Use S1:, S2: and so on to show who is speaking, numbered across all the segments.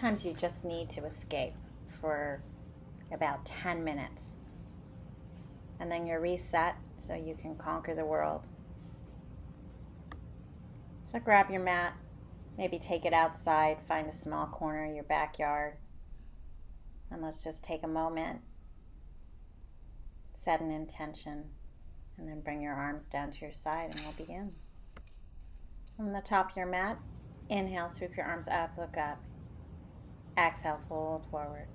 S1: sometimes you just need to escape for about 10 minutes. And then you're reset so you can conquer the world. So grab your mat, maybe take it outside, find a small corner of your backyard, and let's just take a moment, set an intention, and then bring your arms down to your side and we'll begin. From the top of your mat, inhale, sweep your arms up, look up. Exhale, fold forward.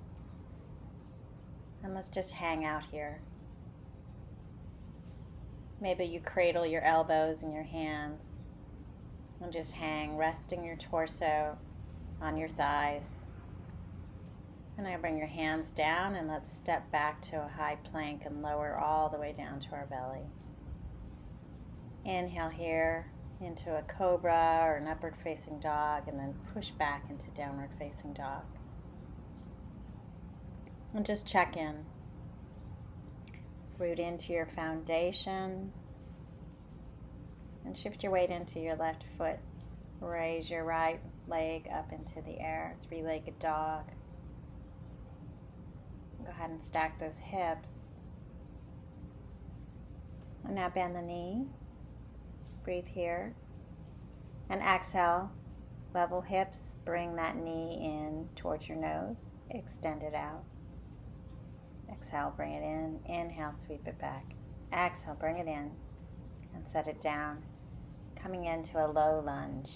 S1: And let's just hang out here. Maybe you cradle your elbows in your hands and just hang, resting your torso on your thighs. And I bring your hands down and let's step back to a high plank and lower all the way down to our belly. Inhale here into a cobra or an upward facing dog, and then push back into downward facing dog. And just check in. Root into your foundation and shift your weight into your left foot. Raise your right leg up into the air, three-legged dog. Go ahead and stack those hips. And now bend the knee. Breathe here. And exhale, level hips, bring that knee in towards your nose. Extend it out. Exhale, bring it in. Inhale, sweep it back. Exhale, bring it in and set it down. Coming into a low lunge.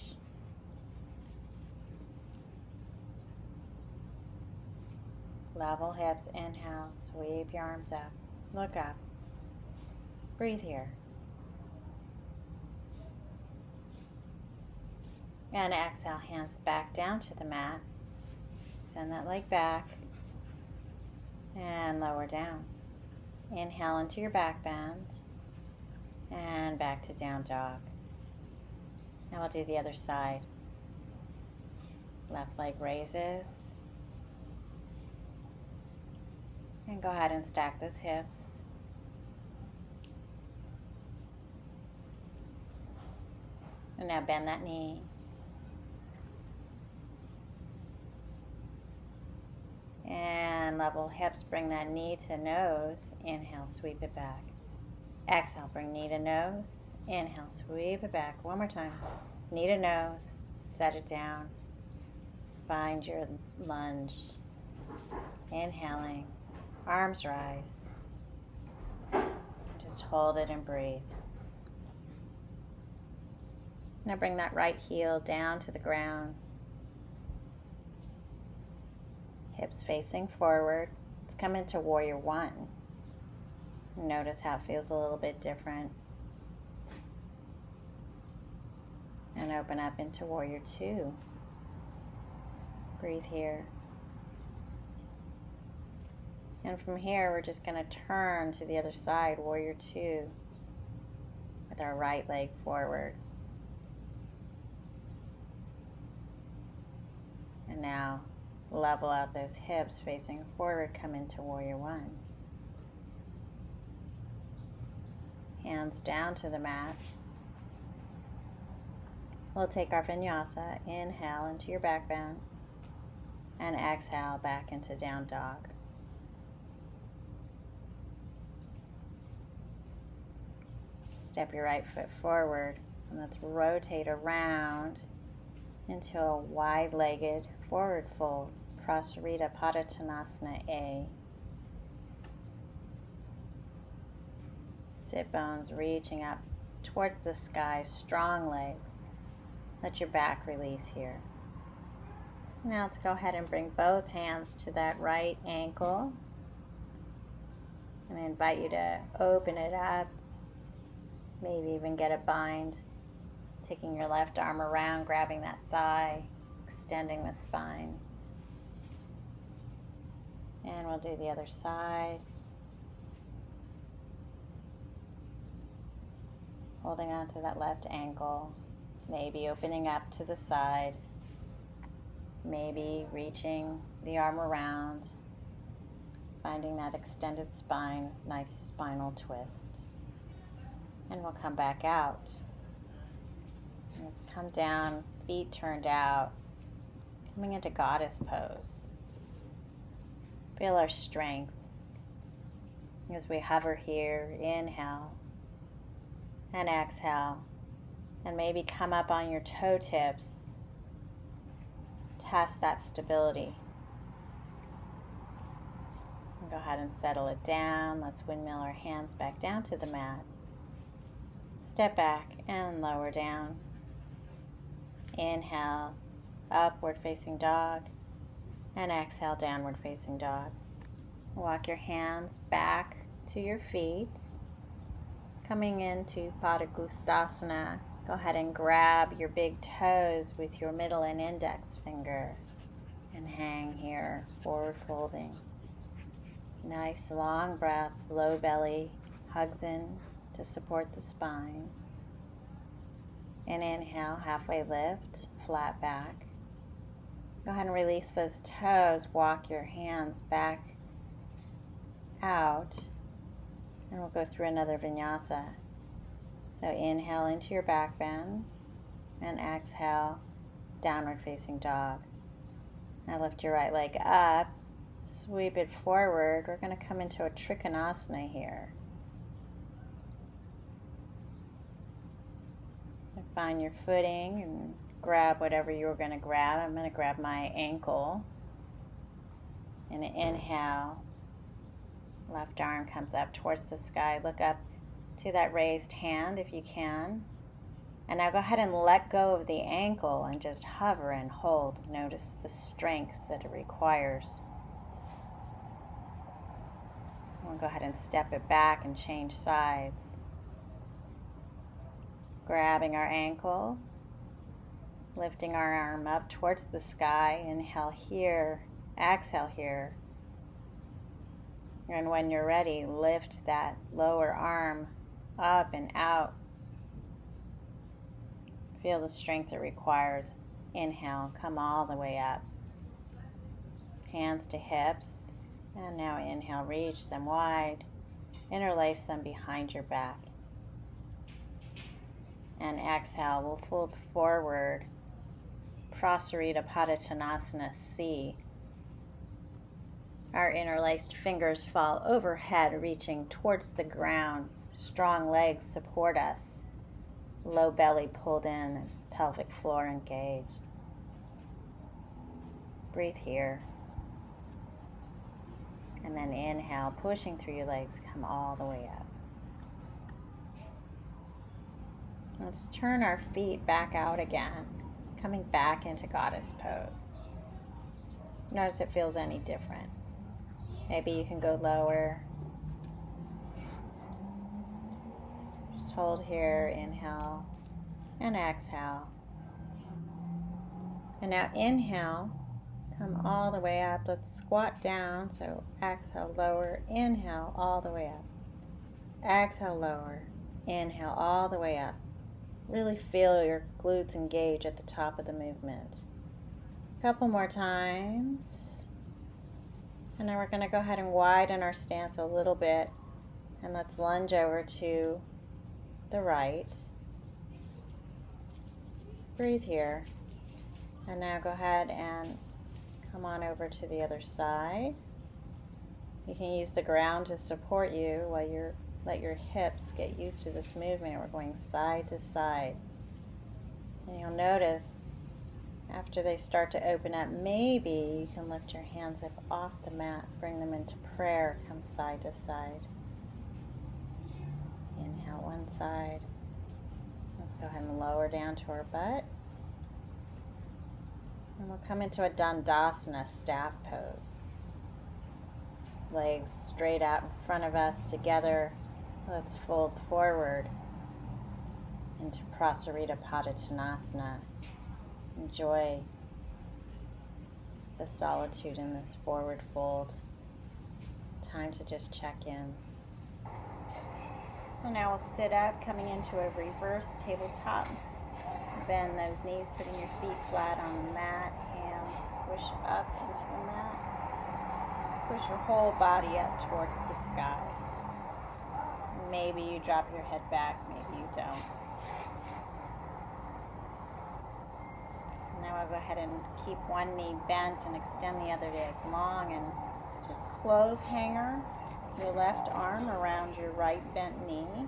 S1: Level hips, inhale, sweep your arms up. Look up. Breathe here. And exhale, hands back down to the mat. Send that leg back. And lower down. Inhale into your back bend. And back to down dog. Now we'll do the other side. Left leg raises. And go ahead and stack those hips. And now bend that knee. And level hips, bring that knee to nose. Inhale, sweep it back. Exhale, bring knee to nose. Inhale, sweep it back. One more time. Knee to nose, set it down. Find your lunge. Inhaling, arms rise. Just hold it and breathe. Now bring that right heel down to the ground. Hips facing forward. Let's come into warrior one. Notice how it feels a little bit different. And open up into warrior two. Breathe here. And from here, we're just going to turn to the other side, warrior two, with our right leg forward. And now level out those hips facing forward, come into warrior one. Hands down to the mat. We'll take our vinyasa. Inhale into your back bend. And exhale back into down dog. Step your right foot forward. And let's rotate around into a wide-legged forward fold. Prasarita Patatanasana A. Sit bones reaching up towards the sky, strong legs. Let your back release here. Now let's go ahead and bring both hands to that right ankle. And I invite you to open it up. Maybe even get a bind. Taking your left arm around, grabbing that thigh, extending the spine. And we'll do the other side. Holding on to that left ankle. Maybe opening up to the side. Maybe reaching the arm around. Finding that extended spine, nice spinal twist. And we'll come back out. Let's come down, feet turned out. Coming into goddess pose. Feel our strength as we hover here. Inhale and exhale. And maybe come up on your toe tips. Test that stability. And go ahead and settle it down. Let's windmill our hands back down to the mat. Step back and lower down. Inhale, upward facing dog. And exhale, downward facing dog. Walk your hands back to your feet. Coming into Gustasana. Go ahead and grab your big toes with your middle and index finger and hang here, forward folding. Nice long breaths, low belly, hugs in to support the spine. And inhale, halfway lift, flat back. Go ahead and release those toes, walk your hands back out, and we'll go through another vinyasa. So inhale into your back bend and exhale, downward facing dog. Now lift your right leg up, sweep it forward. We're going to come into a Trikonasana here. So find your footing and grab whatever you were going to grab. I'm going to grab my ankle. And inhale, left arm comes up towards the sky. Look up to that raised hand if you can. And now go ahead and let go of the ankle and just hover and hold. Notice the strength that it requires. We'll go ahead and step it back and change sides. Grabbing our ankle, lifting our arm up towards the sky. Inhale here, exhale here. And when you're ready, lift that lower arm up and out. Feel the strength it requires. Inhale, come all the way up. Hands to hips. And now inhale, reach them wide. Interlace them behind your back. And exhale, we'll fold forward. Prasarita Patatanasana C. Our interlaced fingers fall overhead, reaching towards the ground. Strong legs support us. Low belly pulled in, pelvic floor engaged. Breathe here. And then inhale, pushing through your legs, come all the way up. Let's turn our feet back out again, coming back into goddess pose. Notice if it feels any different. Maybe you can go lower. Just hold here, inhale, and exhale. And now inhale, come all the way up. Let's squat down, so exhale, lower, inhale, all the way up. Exhale, lower, inhale, all the way up. Really feel your glutes engage at the top of the movement. A couple more times. And now we're going to go ahead and widen our stance a little bit. And let's lunge over to the right. Breathe here. And now go ahead and come on over to the other side. You can use the ground to support you while you let your hips get used to this movement. We're going side to side. And you'll notice after they start to open up, maybe you can lift your hands up off the mat, bring them into prayer, come side to side. Inhale one side. Let's go ahead and lower down to our butt. And we'll come into a Dandasana, staff pose. Legs straight out in front of us together. Let's fold forward into Prasarita Patatanasana. Enjoy the solitude in this forward fold. Time to just check in. So now we'll sit up, coming into a reverse tabletop. Bend those knees, putting your feet flat on the mat. Hands push up into the mat. Push your whole body up towards the sky. Maybe you drop your head back, maybe you don't. Now Now I'll go ahead and keep one knee bent and extend the other leg long, and just close hanger your left arm around your right bent knee,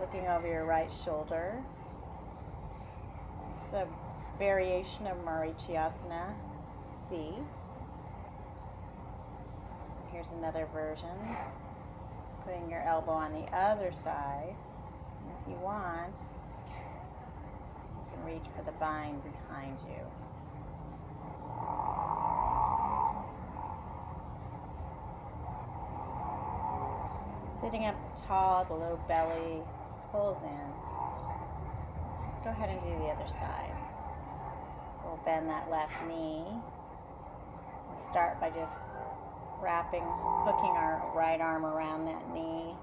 S1: looking over your right shoulder. It's a variation of Marichyasana C. Here's another version. Putting your elbow on the other side. And if you want, you can reach for the bind behind you. Sitting up tall, the low belly pulls in. Let's go ahead and do the other side. So we'll bend that left knee. We'll start by just hooking our right arm around that knee,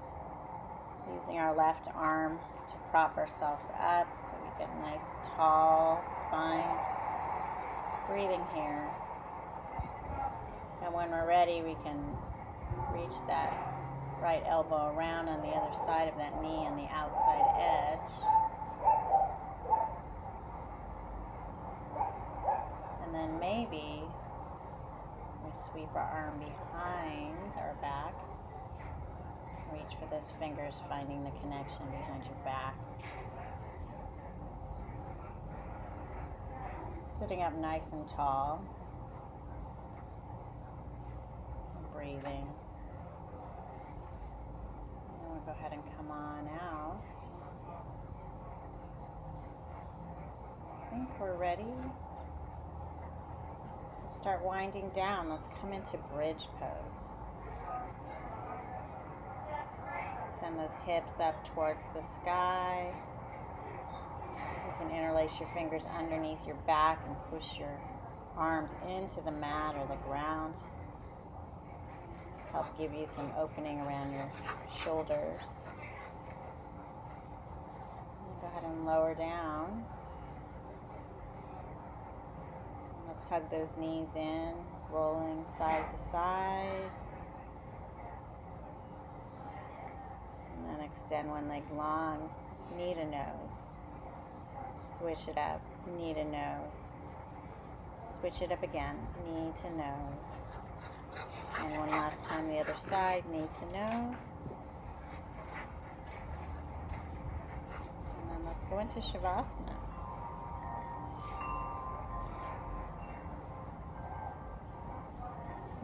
S1: using our left arm to prop ourselves up so we get a nice tall spine. Breathing here. And when we're ready, we can reach that right elbow around on the other side of that knee on the outside edge. And then maybe we sweep our arm behind our back. Reach for those fingers, finding the connection behind your back. Sitting up nice and tall. Breathing. And we'll go ahead and come on out. I think we're ready. Start winding down. Let's come into bridge pose. Send those hips up towards the sky. You can interlace your fingers underneath your back and push your arms into the mat or the ground. Help give you some opening around your shoulders. Go ahead and lower down. Let's hug those knees in, rolling side to side. And then extend one leg long, knee to nose. Switch it up, knee to nose. Switch it up again, knee to nose. And one last time the other side, knee to nose. And then let's go into Shavasana.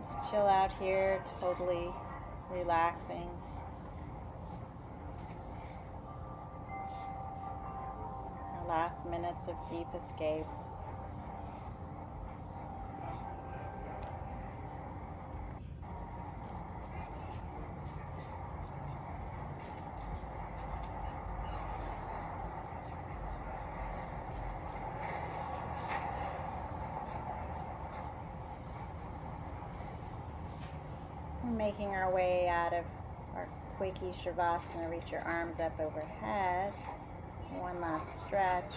S1: Just chill out here, totally relaxing. Our last minutes of deep escape. Making our way out of our Quaky Shavasana, reach your arms up overhead. One last stretch.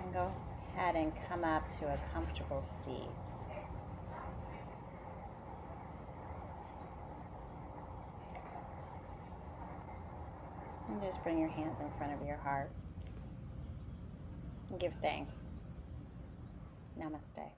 S1: And go ahead and come up to a comfortable seat. And just bring your hands in front of your heart. And give thanks. Namaste.